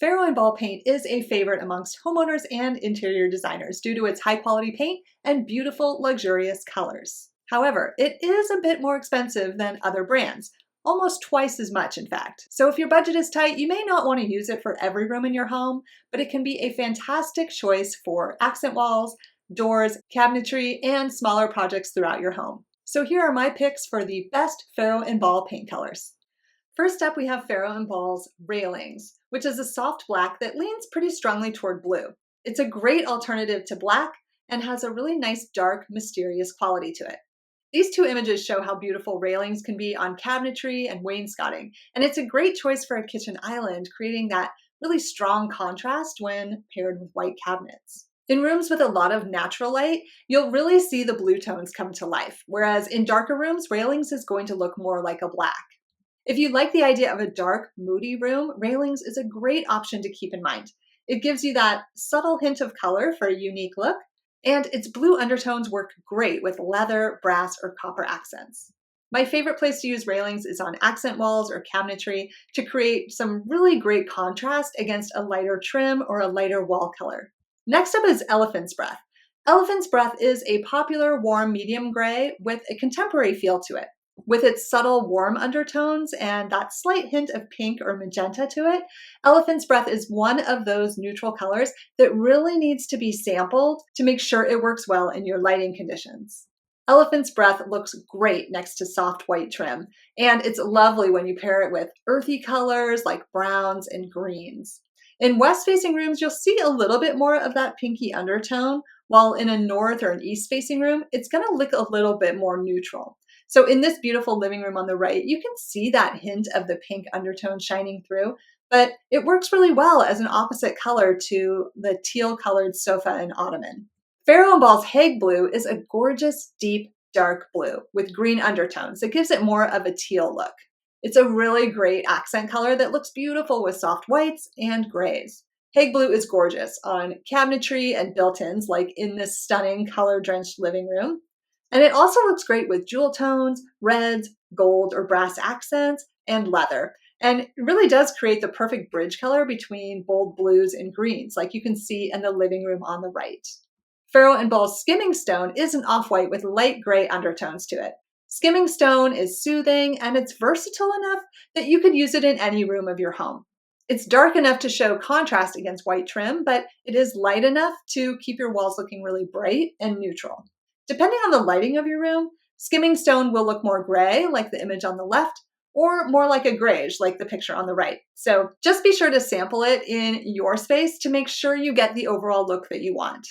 Farrow and Ball paint is a favorite amongst homeowners and interior designers due to its high quality paint and beautiful, luxurious colors. However, it is a bit more expensive than other brands, almost twice as much in fact. So if your budget is tight, you may not want to use it for every room in your home, but it can be a fantastic choice for accent walls, doors, cabinetry, and smaller projects throughout your home. So here are my picks for the best Farrow and Ball paint colors. First up, we have Farrow and Ball's Railings, which is a soft black that leans pretty strongly toward blue. It's a great alternative to black and has a really nice, dark, mysterious quality to it. These two images show how beautiful railings can be on cabinetry and wainscoting, and it's a great choice for a kitchen island, creating that really strong contrast when paired with white cabinets. In rooms with a lot of natural light, you'll really see the blue tones come to life, whereas in darker rooms, Railings is going to look more like a black. If you like the idea of a dark, moody room, Railings is a great option to keep in mind. It gives you that subtle hint of color for a unique look, and its blue undertones work great with leather, brass, or copper accents. My favorite place to use Railings is on accent walls or cabinetry to create some really great contrast against a lighter trim or a lighter wall color. Next up is Elephant's Breath. Elephant's Breath is a popular warm medium gray with a contemporary feel to it. With its subtle warm undertones and that slight hint of pink or magenta to it, Elephant's Breath is one of those neutral colors that really needs to be sampled to make sure it works well in your lighting conditions. Elephant's Breath looks great next to soft white trim, and it's lovely when you pair it with earthy colors like browns and greens. In west-facing rooms, you'll see a little bit more of that pinky undertone, while in a north or an east-facing room, it's going to look a little bit more neutral. So in this beautiful living room on the right, you can see that hint of the pink undertone shining through, but it works really well as an opposite color to the teal-colored sofa and ottoman. Farrow and Ball's Hague blue is a gorgeous, deep, dark blue with green undertones that gives it more of a teal look. It's a really great accent color that looks beautiful with soft whites and grays. Hague blue is gorgeous on cabinetry and built-ins, like in this stunning color-drenched living room. And it also looks great with jewel tones, reds, gold or brass accents, and leather. And it really does create the perfect bridge color between bold blues and greens, like you can see in the living room on the right. Farrow and Ball's Skimming stone is an off-white with light gray undertones to it. Skimming stone is soothing and it's versatile enough that you could use it in any room of your home. It's dark enough to show contrast against white trim, but it is light enough to keep your walls looking really bright and neutral. Depending on the lighting of your room, skimming stone will look more gray, like the image on the left, or more like a grayish, like the picture on the right. So just be sure to sample it in your space to make sure you get the overall look that you want.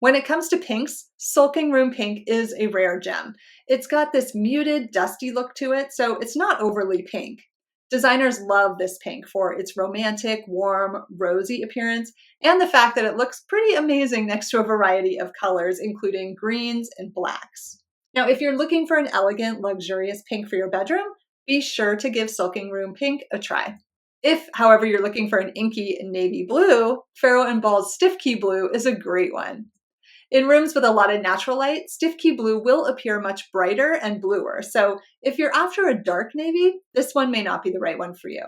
When it comes to pinks, Sulking Room Pink is a rare gem. It's got this muted, dusty look to it, so it's not overly pink. Designers love this pink for its romantic, warm, rosy appearance and the fact that it looks pretty amazing next to a variety of colors, including greens and blacks. Now, if you're looking for an elegant, luxurious pink for your bedroom, be sure to give Sulking Room Pink a try. If, however, you're looking for an inky navy blue, Farrow and Ball's Stiffkey blue is a great one. In rooms with a lot of natural light, Stiffkey blue will appear much brighter and bluer, so if you're after a dark navy, this one may not be the right one for you.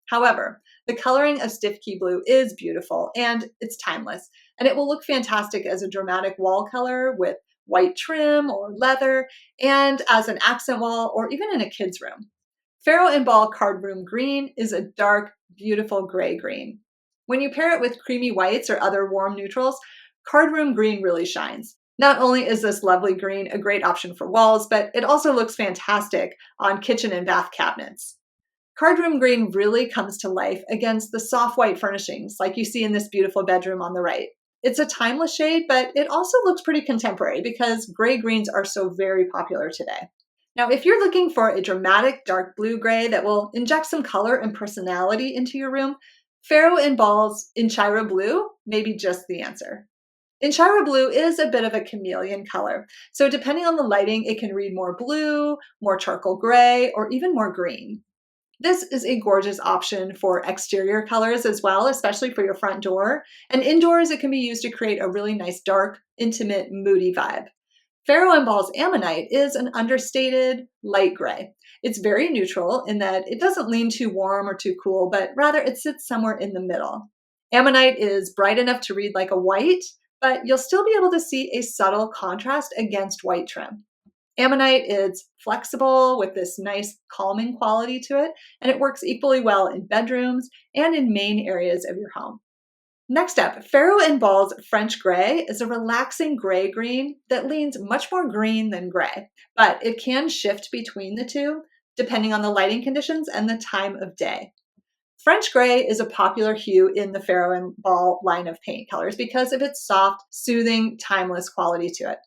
However, the coloring of Stiffkey blue is beautiful and it's timeless, and it will look fantastic as a dramatic wall color with white trim or leather, and as an accent wall or even in a kid's room. Farrow and Ball Card Room Green is a dark, beautiful gray green. When you pair it with creamy whites or other warm neutrals, Card Room Green really shines. Not only is this lovely green a great option for walls, but it also looks fantastic on kitchen and bath cabinets. Card Room Green really comes to life against the soft white furnishings like you see in this beautiful bedroom on the right. It's a timeless shade, but it also looks pretty contemporary because gray greens are so very popular today. Now, if you're looking for a dramatic dark blue-gray that will inject some color and personality into your room, Farrow and Ball's Inchyra blue may be just the answer. Inchyra blue is a bit of a chameleon color, so depending on the lighting, it can read more blue, more charcoal gray, or even more green. This is a gorgeous option for exterior colors as well, especially for your front door, and indoors it can be used to create a really nice dark, intimate, moody vibe. Farrow and Ball's Ammonite is an understated light gray. It's very neutral in that it doesn't lean too warm or too cool, but rather it sits somewhere in the middle. Ammonite is bright enough to read like a white, but you'll still be able to see a subtle contrast against white trim. Ammonite is flexible with this nice calming quality to it, and it works equally well in bedrooms and in main areas of your home. Next up, Farrow and Ball's French Gray is a relaxing gray-green that leans much more green than gray, but it can shift between the two depending on the lighting conditions and the time of day. French Gray is a popular hue in the Farrow and Ball line of paint colors because of its soft, soothing, timeless quality to it.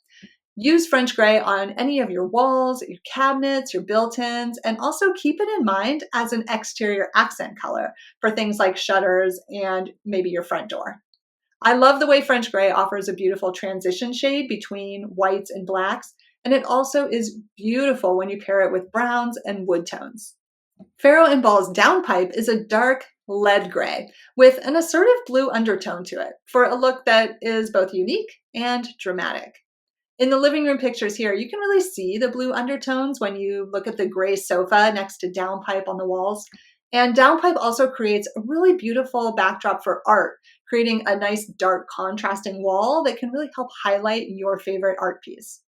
Use French Gray on any of your walls, your cabinets, your built-ins, and also keep it in mind as an exterior accent color for things like shutters and maybe your front door. I love the way French Gray offers a beautiful transition shade between whites and blacks, and it also is beautiful when you pair it with browns and wood tones. Farrow and Ball's Downpipe is a dark lead gray with an assertive blue undertone to it for a look that is both unique and dramatic. In the living room pictures here, you can really see the blue undertones when you look at the gray sofa next to Downpipe on the walls. And Downpipe also creates a really beautiful backdrop for art, creating a nice dark contrasting wall that can really help highlight your favorite art piece.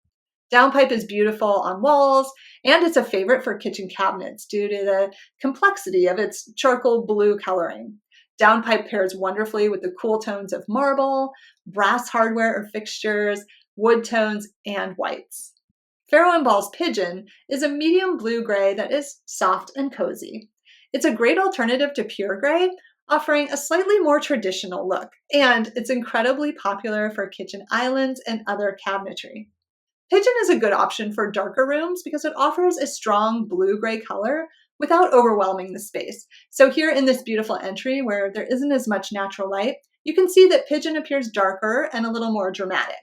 Downpipe is beautiful on walls, and it's a favorite for kitchen cabinets due to the complexity of its charcoal blue coloring. Downpipe pairs wonderfully with the cool tones of marble, brass hardware or fixtures, wood tones, and whites. Farrow and Ball's Pigeon is a medium blue-gray that is soft and cozy. It's a great alternative to pure gray, offering a slightly more traditional look, and it's incredibly popular for kitchen islands and other cabinetry. Pigeon is a good option for darker rooms because it offers a strong blue-gray color without overwhelming the space. So here in this beautiful entry where there isn't as much natural light, you can see that Pigeon appears darker and a little more dramatic.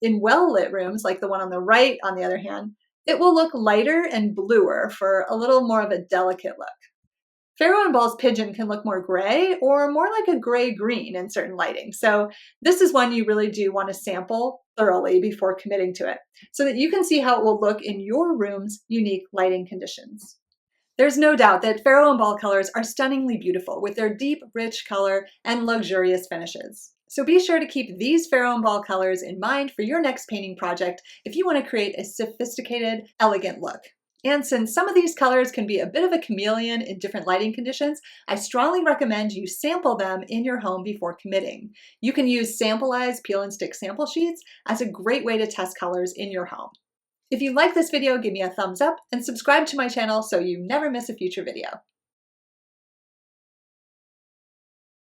In well-lit rooms, like the one on the right, on the other hand, it will look lighter and bluer for a little more of a delicate look. Farrow and Ball's Pigeon can look more gray or more like a gray-green in certain lighting. So this is one you really do want to sample thoroughly before committing to it so that you can see how it will look in your room's unique lighting conditions. There's no doubt that Farrow and Ball colors are stunningly beautiful with their deep, rich color and luxurious finishes. So be sure to keep these Farrow and Ball colors in mind for your next painting project if you want to create a sophisticated, elegant look. And since some of these colors can be a bit of a chameleon in different lighting conditions, I strongly recommend you sample them in your home before committing. You can use Sampleize peel and stick sample sheets as a great way to test colors in your home. If you like this video, give me a thumbs up and subscribe to my channel so you never miss a future video.